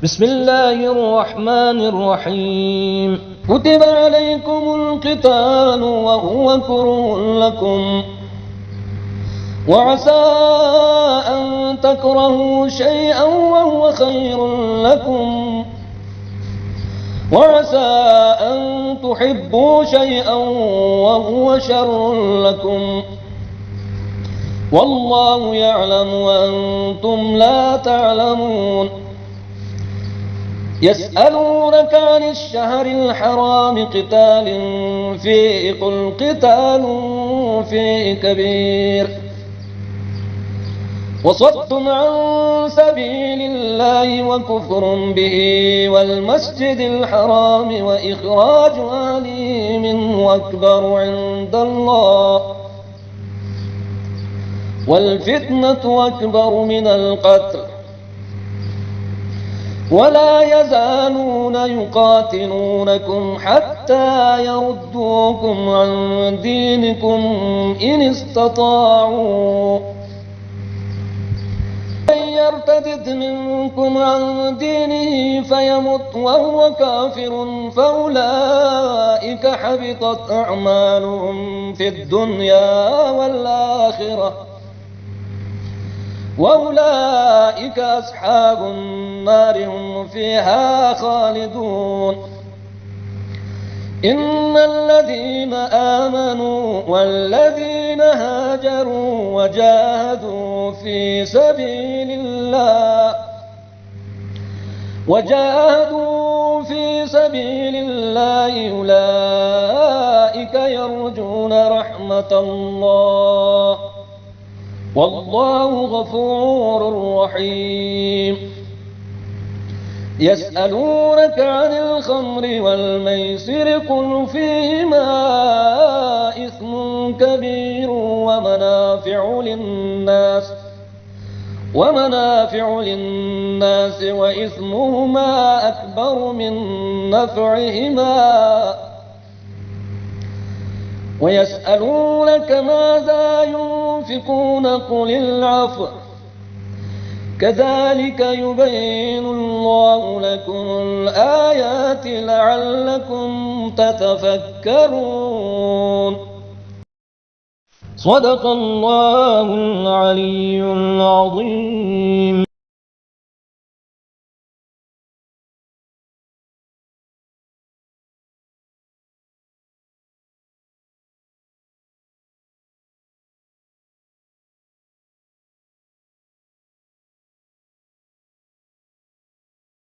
بسم الله الرحمن الرحيم. كتب عليكم القتال وهو كره لكم، وعسى أن تكرهوا شيئا وهو خير لكم، وعسى أن تحبوا شيئا وهو شر لكم، والله يعلم وأنتم لا تعلمون. يسألونك عن الشهر الحرام قتال فيه، قل قتال فيه كبير، وصد عن سبيل الله وكفر به والمسجد الحرام وإخراج أهله منه أكبر عند الله، والفتنة أكبر من القتل، ولا يزالون يقاتلونكم حتى يردوكم عن دينكم إن استطاعوا، من يرتد منكم عن دينه فيمت وهو كافر فأولئك حبطت أعمالهم في الدنيا والآخرة، وأولئك أصحاب النار هم فيها خالدون. إن الذين آمنوا والذين هاجروا وجاهدوا في سبيل الله أولئك يرجون رحمة الله، والله غفور رحيم. يسألونك عن الخمر والميسر قل فيهما إثم كبير ومنافع للناس وإثمهما أكبر من نفعهما، ويسألونك ماذا ينفقون قل العفو، كذلك يبين الله لكم الآيات لعلكم تتفكرون. صدق الله العلي العظيم.